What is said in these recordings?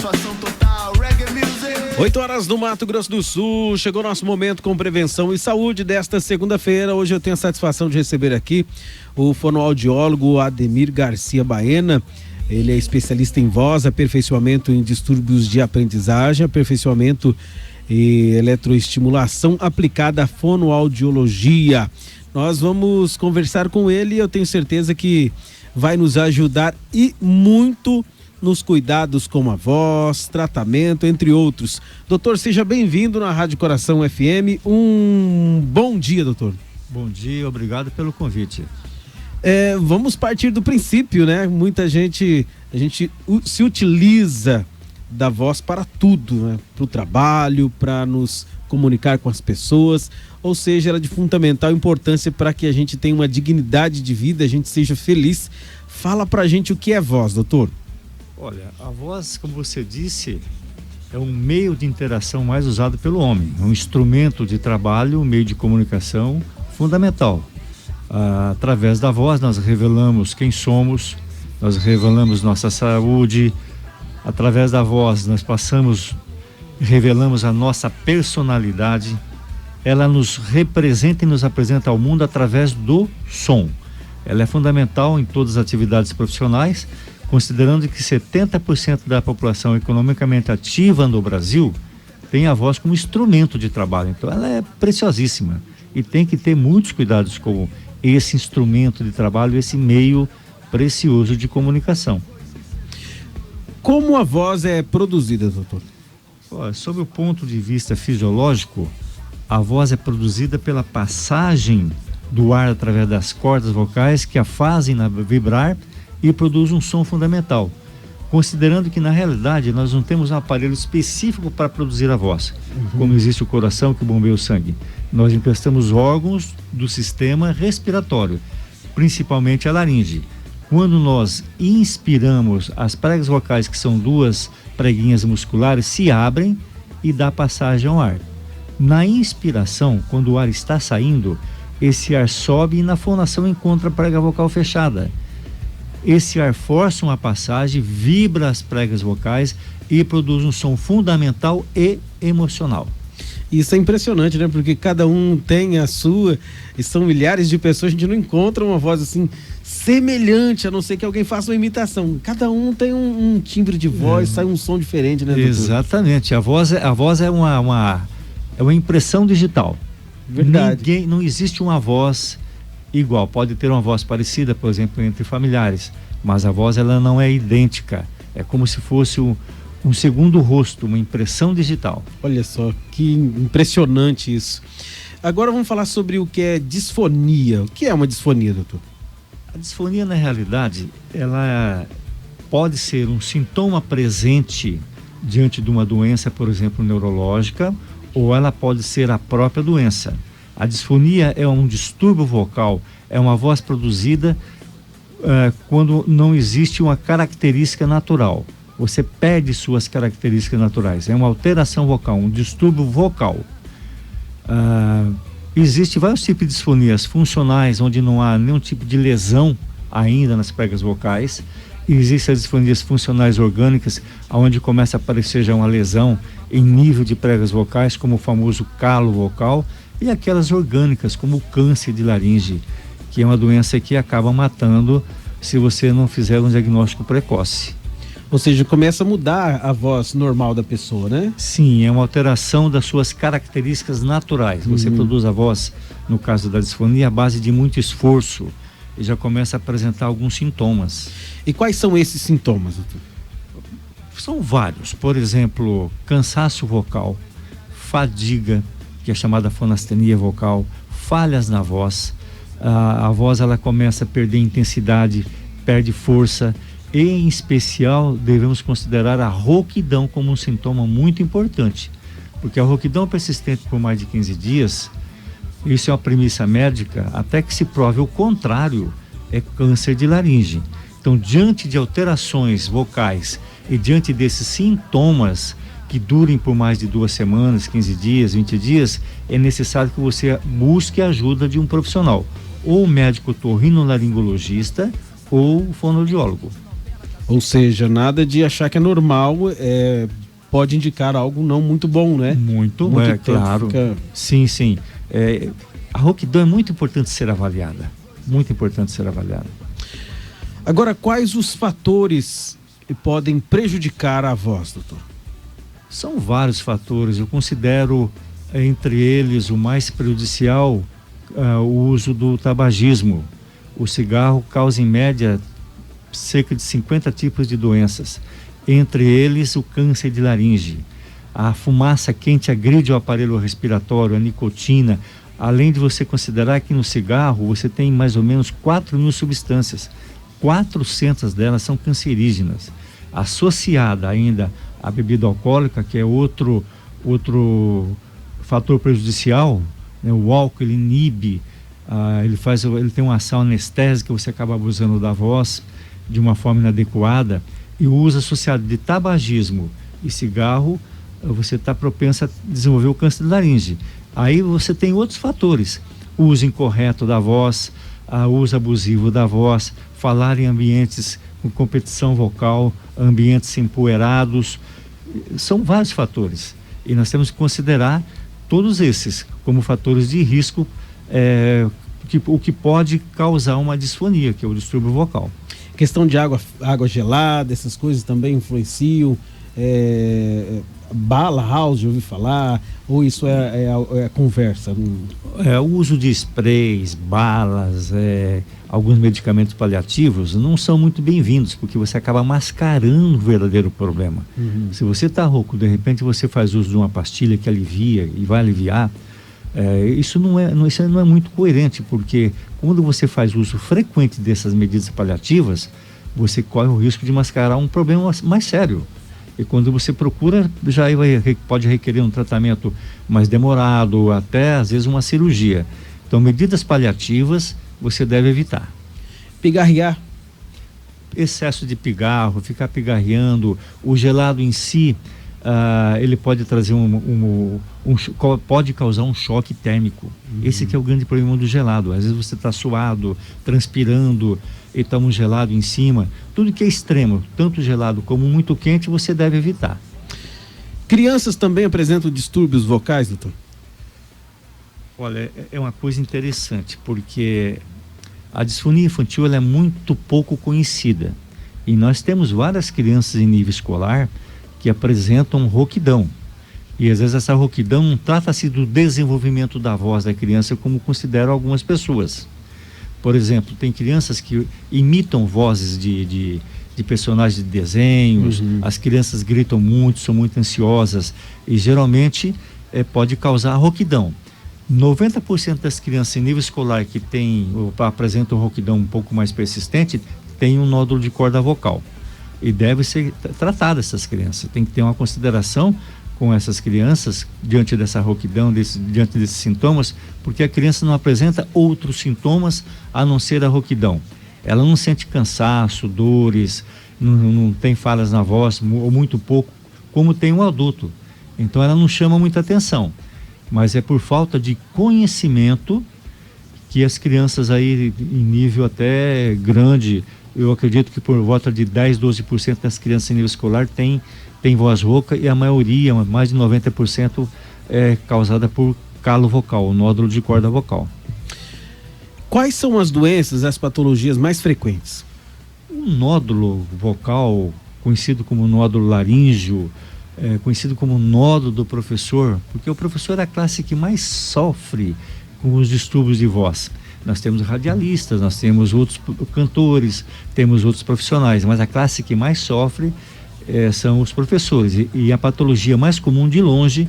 satisfação total, reggae music. 8 horas no Mato Grosso do Sul, chegou nosso momento com prevenção e saúde desta segunda-feira. Hoje eu tenho a satisfação de receber aqui o fonoaudiólogo Ademir Garcia Baena. Ele é especialista em voz, aperfeiçoamento em distúrbios de aprendizagem, aperfeiçoamento e eletroestimulação aplicada à fonoaudiologia. Nós vamos conversar com ele e eu tenho certeza que vai nos ajudar e muito nos cuidados com a voz, tratamento, entre outros. Doutor, seja bem-vindo na Rádio Coração FM. Um bom dia, doutor. Bom dia, obrigado pelo convite. Vamos partir do princípio, né? Muita gente, a gente se utiliza da voz para tudo, né? Para o trabalho, para nos comunicar com as pessoas, ou seja, ela é de fundamental importância para que a gente tenha uma dignidade de vida, a gente seja feliz. Fala pra gente o que é voz, doutor. Olha, a voz, como você disse, é um meio de interação mais usado pelo homem, é um instrumento de trabalho, um meio de comunicação fundamental. Através da voz nós revelamos quem somos, nós revelamos nossa saúde, através da voz nós revelamos a nossa personalidade, ela nos representa e nos apresenta ao mundo através do som. Ela é fundamental em todas as atividades profissionais, considerando que 70% da população economicamente ativa no Brasil tem a voz como instrumento de trabalho. Então ela é preciosíssima e tem que ter muitos cuidados com esse instrumento de trabalho, esse meio precioso de comunicação. Como a voz é produzida, doutor? Sob o ponto de vista fisiológico, a voz é produzida pela passagem do ar através das cordas vocais que a fazem vibrar e produz um som fundamental. Considerando que na realidade nós não temos um aparelho específico para produzir a voz, como existe o coração que bombeia o sangue. Nós emprestamos órgãos do sistema respiratório, principalmente a laringe. Quando nós inspiramos, as pregas vocais, que são duas preguinhas musculares, se abrem e dá passagem ao ar. Na inspiração, quando o ar está saindo, esse ar sobe e na fonação encontra a prega vocal fechada. Esse ar força uma passagem, vibra as pregas vocais e produz um som fundamental e emocional. Isso é impressionante, né? Porque cada um tem a sua, e são milhares de pessoas, a gente não encontra uma voz assim semelhante, a não ser que alguém faça uma imitação. Cada um tem um timbre de voz, sai um som diferente, né, doutor? Exatamente, a voz é uma impressão digital. Verdade. Não existe uma voz igual. Pode ter uma voz parecida, por exemplo, entre familiares, mas a voz ela não é idêntica. É como se fosse um segundo rosto, uma impressão digital. Olha só, que impressionante isso. Agora vamos falar sobre o que é disfonia. O que é uma disfonia, doutor? A disfonia, na realidade, ela pode ser um sintoma presente diante de uma doença, por exemplo, neurológica, ou ela pode ser a própria doença. A disfonia é um distúrbio vocal, é uma voz produzida quando não existe uma característica natural. Você perde suas características naturais. É uma alteração vocal, um distúrbio vocal. Existem vários tipos de disfonias funcionais, onde não há nenhum tipo de lesão ainda nas pregas vocais. Existem as disfonias funcionais orgânicas, onde começa a aparecer já uma lesão em nível de pregas vocais, como o famoso calo vocal, e aquelas orgânicas, como o câncer de laringe, que é uma doença que acaba matando se você não fizer um diagnóstico precoce. Ou seja, começa a mudar a voz normal da pessoa, né? Sim, é uma alteração das suas características naturais. Você produz a voz, no caso da disfonia, à base de muito esforço, e já começa a apresentar alguns sintomas. E quais são esses sintomas, doutor? São vários. Por exemplo, cansaço vocal, fadiga, que é chamada fonastenia vocal, falhas na voz. A voz ela começa a perder intensidade, perde força. E, em especial, devemos considerar a rouquidão como um sintoma muito importante, porque a rouquidão persistente por mais de 15 dias, isso é uma premissa médica, até que se prove o contrário, é câncer de laringe. Então, diante de alterações vocais e diante desses sintomas que durem por mais de 2 semanas, 15 dias, 20 dias, é necessário que você busque a ajuda de um profissional, ou médico otorrinolaringologista ou fonoaudiólogo. Ou seja, nada de achar que é normal, pode indicar algo não muito bom, né? Muito claro. Sim, sim. A rouquidão é muito importante ser avaliada. Muito importante ser avaliada. Agora, quais os fatores que podem prejudicar a voz, doutor? São vários fatores. Eu considero, entre eles, o mais prejudicial, o uso do tabagismo. O cigarro causa, em média, cerca de 50 tipos de doenças. Entre eles, o câncer de laringe. A fumaça quente agride o aparelho respiratório, a nicotina. Além de você considerar que no cigarro você tem mais ou menos 4.000 substâncias. 400 delas são cancerígenas. Associada ainda à bebida alcoólica, que é outro fator prejudicial, né? O álcool, ele inibe, ele tem uma ação anestésica, você acaba abusando da voz de uma forma inadequada. E o uso associado de tabagismo e cigarro, você está propenso a desenvolver o câncer de laringe. Aí você tem outros fatores: o uso incorreto da voz, o uso abusivo da voz, falar em ambientes com competição vocal, ambientes empoeirados. São vários fatores e nós temos que considerar todos esses como fatores de risco, o que pode causar uma disfonia, que é o distúrbio vocal. Questão de água gelada, essas coisas também influenciam. Bala house, já ouvi falar, ou isso é conversa? O uso de sprays, balas, alguns medicamentos paliativos não são muito bem-vindos, porque você acaba mascarando o verdadeiro problema. Se você está rouco, de repente você faz uso de uma pastilha que alivia e vai aliviar, isso não é muito coerente, porque quando você faz uso frequente dessas medidas paliativas, você corre o risco de mascarar um problema mais sério. E quando você procura, já pode requerer um tratamento mais demorado, até às vezes uma cirurgia. Então, medidas paliativas você deve evitar. Pigarrear. Excesso de pigarro, ficar pigarreando. O gelado em si, ele pode trazer pode causar um choque térmico. Esse que é o grande problema do gelado. Às vezes você está suado, transpirando e toma um gelado em cima. Tudo que é extremo, tanto gelado como muito quente, você deve evitar. Crianças também apresentam distúrbios vocais, doutor? Olha, é uma coisa interessante, porque a disfonia infantil ela é muito pouco conhecida. E nós temos várias crianças em nível escolar que apresentam rouquidão. E às vezes essa rouquidão não trata-se do desenvolvimento da voz da criança, como consideram algumas pessoas. Por exemplo, tem crianças que imitam vozes de personagens de desenhos. As crianças gritam muito, são muito ansiosas e geralmente pode causar rouquidão. 90% das crianças em nível escolar que apresentam rouquidão um pouco mais persistente tem um nódulo de corda vocal e deve ser tratada essas crianças. Tem que ter uma consideração com essas crianças diante dessa rouquidão, diante desses sintomas, porque a criança não apresenta outros sintomas a não ser a rouquidão. Ela não sente cansaço, dores, não tem falhas na voz, ou muito pouco, como tem um adulto. Então ela não chama muita atenção, mas é por falta de conhecimento que as crianças aí em nível até grande, eu acredito que por volta de 10, 12% das crianças em nível escolar tem voz rouca, e a maioria, mais de 90%, é causada por calo vocal, nódulo de corda vocal. Quais são as doenças, as patologias mais frequentes? O nódulo vocal, conhecido como nódulo laríngeo, conhecido como nódulo do professor, porque o professor é a classe que mais sofre com os distúrbios de voz. Nós temos radialistas, nós temos outros cantores, temos outros profissionais, mas a classe que mais sofre são os professores, e a patologia mais comum de longe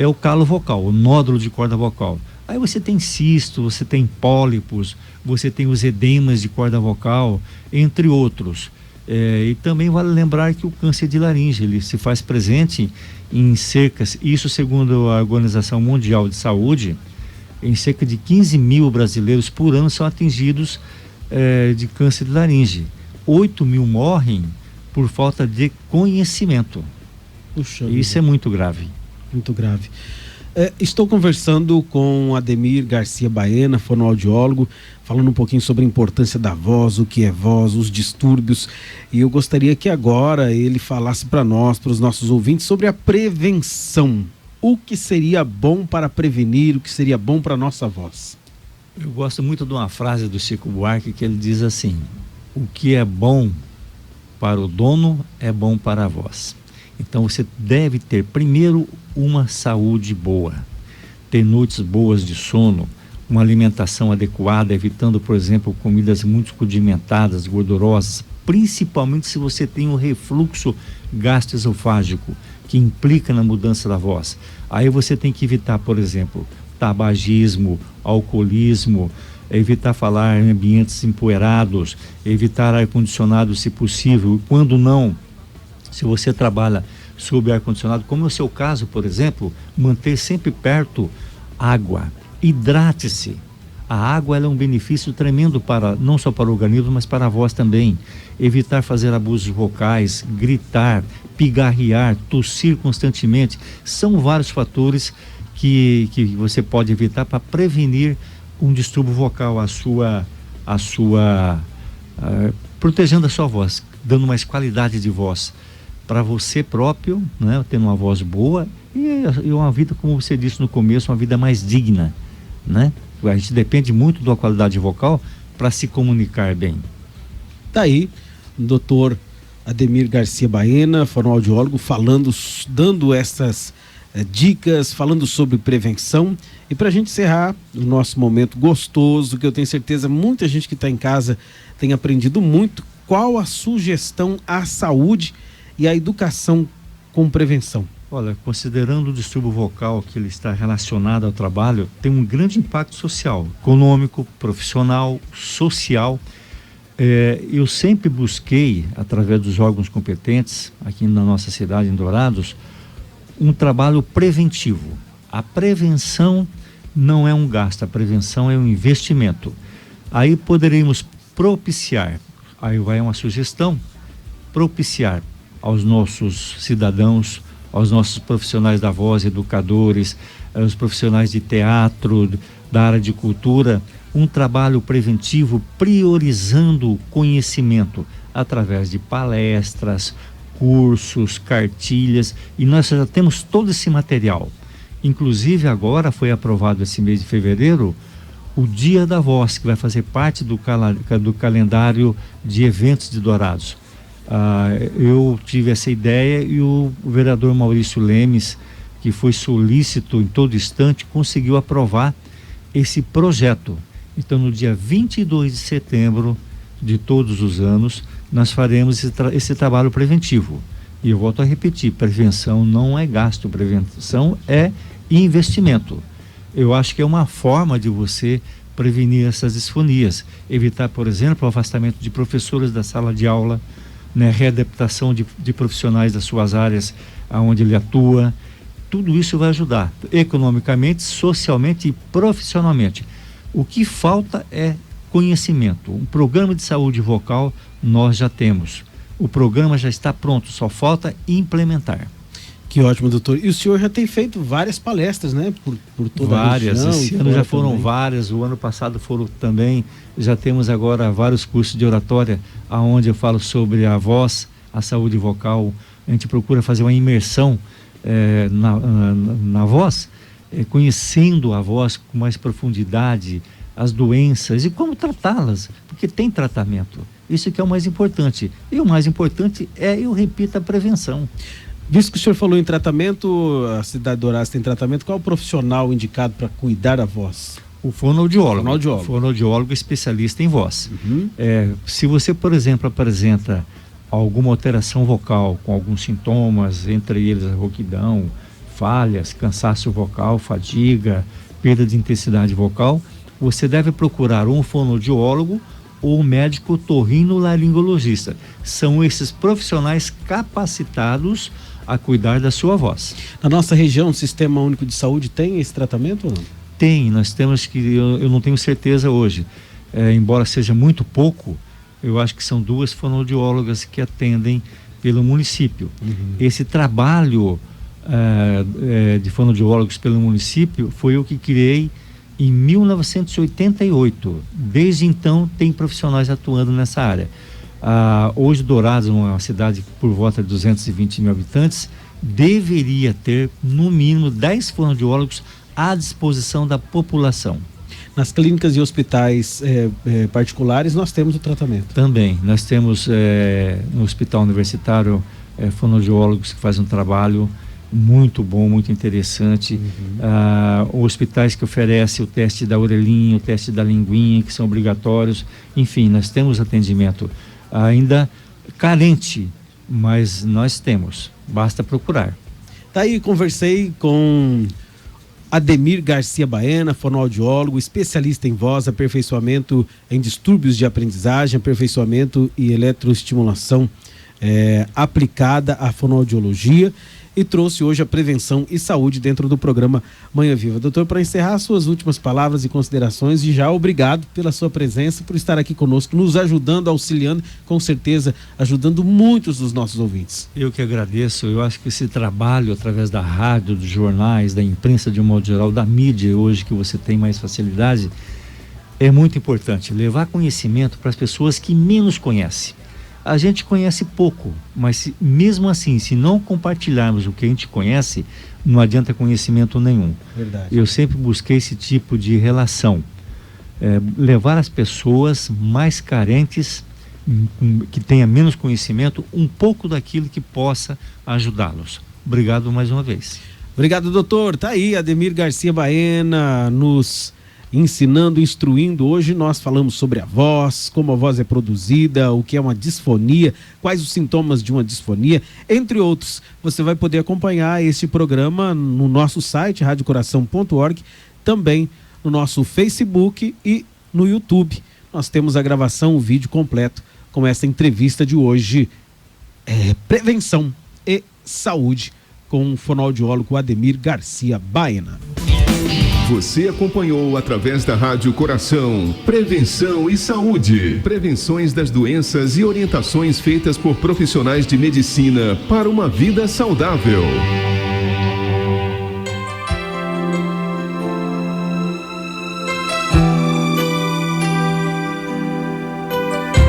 é o calo vocal, o nódulo de corda vocal. Aí você tem cisto, você tem pólipos, você tem os edemas de corda vocal, entre outros. E também vale lembrar que o câncer de laringe, ele se faz presente em isso segundo a Organização Mundial de Saúde, em cerca de 15.000 brasileiros por ano são atingidos de câncer de laringe. 8.000 morrem por falta de conhecimento. Puxa, isso é muito grave. Muito grave. Estou conversando com Ademir Garcia Baena, fonoaudiólogo, falando um pouquinho sobre a importância da voz, o que é voz, os distúrbios, e eu gostaria que agora ele falasse para nós, para os nossos ouvintes, sobre a prevenção. O que seria bom para prevenir, o que seria bom para a nossa voz? Eu gosto muito de uma frase do Chico Buarque que ele diz assim: o que é bom para o dono é bom para a voz. Então você deve ter primeiro uma saúde boa, ter noites boas de sono, uma alimentação adequada, evitando, por exemplo, comidas muito condimentadas, gordurosas, principalmente se você tem um refluxo gastroesofágico, que implica na mudança da voz. Aí você tem que evitar, por exemplo, tabagismo, alcoolismo, evitar falar em ambientes empoeirados, evitar ar-condicionado se possível. Quando não, se você trabalha sob ar-condicionado, como é o seu caso, por exemplo, manter sempre perto água. Hidrate-se. A água ela é um benefício tremendo para, não só para o organismo, mas para a voz também. Evitar fazer abusos vocais, gritar, pigarrear, tossir constantemente. São vários fatores que você pode evitar para prevenir um distúrbio vocal, protegendo a sua voz, dando mais qualidade de voz para você próprio, né, tendo uma voz boa e uma vida, como você disse no começo, uma vida mais digna, né? A gente depende muito da qualidade vocal para se comunicar bem. Tá aí, doutor Ademir Garcia Baena, fonoaudiólogo, dando essas dicas, falando sobre prevenção. E para a gente encerrar o nosso momento gostoso, que eu tenho certeza muita gente que está em casa tem aprendido muito, qual a sugestão à saúde e à educação com prevenção? Olha, considerando o distúrbio vocal que ele está relacionado ao trabalho, tem um grande impacto social, econômico, profissional, social. Eu sempre busquei, através dos órgãos competentes, aqui na nossa cidade, em Dourados, um trabalho preventivo. A prevenção não é um gasto, a prevenção é um investimento. Aí poderíamos propiciar, aí vai uma sugestão, propiciar aos nossos cidadãos, aos nossos profissionais da voz, educadores, aos profissionais de teatro, da área de cultura, um trabalho preventivo priorizando o conhecimento através de palestras, cursos, cartilhas, e nós já temos todo esse material. Inclusive agora foi aprovado esse mês de fevereiro o Dia da Voz, que vai fazer parte do calendário de eventos de Dourados. Eu tive essa ideia e o vereador Maurício Lemes, que foi solícito em todo instante, conseguiu aprovar esse projeto. Então, no dia 22 de setembro de todos os anos, nós faremos esse trabalho preventivo. E eu volto a repetir, prevenção não é gasto, prevenção é investimento. Eu acho que é uma forma de você prevenir essas disfonias. Evitar, por exemplo, o afastamento de professores da sala de aula, né, readaptação de profissionais das suas áreas onde ele atua. Tudo isso vai ajudar economicamente, socialmente e profissionalmente. O que falta é conhecimento. Um programa de saúde vocal nós já temos. O programa já está pronto, só falta implementar. Que ótimo, doutor. E o senhor já tem feito várias palestras, né? Por toda a região. Várias, esse ano já foram várias, o ano passado foram também. Já temos agora vários cursos de oratória, onde eu falo sobre a voz, a saúde vocal. A gente procura fazer uma imersão na voz, conhecendo a voz com mais profundidade, as doenças e como tratá-las, porque tem tratamento. Isso que é o mais importante. E o mais importante é, eu repito, a prevenção. Visto que o senhor falou em tratamento, a cidade de Dourados tem tratamento, qual é o profissional indicado para cuidar da voz? O fonoaudiólogo. Fonoaudiólogo Especialista em voz. Uhum. Se você, por exemplo, apresenta alguma alteração vocal com alguns sintomas, entre eles a rouquidão, falhas, cansaço vocal, fadiga, perda de intensidade vocal, você deve procurar um fonoaudiólogo ou um médico otorrinolaringologista. São esses profissionais capacitados a cuidar da sua voz. Na nossa região, o Sistema Único de Saúde tem esse tratamento ou não? Tem, nós temos que, eu não tenho certeza hoje, embora seja muito pouco, eu acho que são 2 fonoaudiólogas que atendem pelo município. Uhum. Esse trabalho de fonoaudiólogos pelo município foi eu que criei em 1988. Desde então tem profissionais atuando nessa área. Hoje Dourados, uma cidade por volta de 220 mil habitantes, deveria ter no mínimo 10 fonoaudiólogos à disposição da população. Nas clínicas e hospitais particulares nós temos o tratamento. Também, nós temos no hospital universitário fonoaudiólogos que fazem um trabalho muito bom, muito interessante. Hospitais que oferecem o teste da orelhinha, o teste da linguinha, que são obrigatórios. Enfim, nós temos atendimento ainda carente, mas nós temos, basta procurar. Tá aí, conversei com Ademir Garcia Baena, fonoaudiólogo, especialista em voz, aperfeiçoamento em distúrbios de aprendizagem, aperfeiçoamento e eletroestimulação aplicada à fonoaudiologia, e trouxe hoje a prevenção e saúde dentro do programa Manhã Viva. Doutor, para encerrar, suas últimas palavras e considerações, e já obrigado pela sua presença, por estar aqui conosco, nos ajudando, auxiliando, com certeza ajudando muitos dos nossos ouvintes. Eu que agradeço. Eu acho que esse trabalho através da rádio, dos jornais, da imprensa de um modo geral, da mídia hoje, que você tem mais facilidade, é muito importante levar conhecimento para as pessoas que menos conhecem. A gente conhece pouco, mas mesmo assim, se não compartilharmos o que a gente conhece, não adianta conhecimento nenhum. Verdade. Eu sempre busquei esse tipo de relação, levar as pessoas mais carentes, que tenham menos conhecimento, um pouco daquilo que possa ajudá-los. Obrigado mais uma vez. Obrigado, doutor. Tá aí Ademir Garcia Baena nos ensinando, instruindo. Hoje nós falamos sobre a voz, como a voz é produzida, o que é uma disfonia, quais os sintomas de uma disfonia, entre outros. Você vai poder acompanhar este programa no nosso site, radiocoração.org, também no nosso Facebook e no YouTube. Nós temos a gravação, o vídeo completo com essa entrevista de hoje, prevenção e saúde, com o fonoaudiólogo Ademir Garcia Baena. Você acompanhou através da Rádio Coração Prevenção e Saúde. Prevenções das doenças e orientações feitas por profissionais de medicina para uma vida saudável.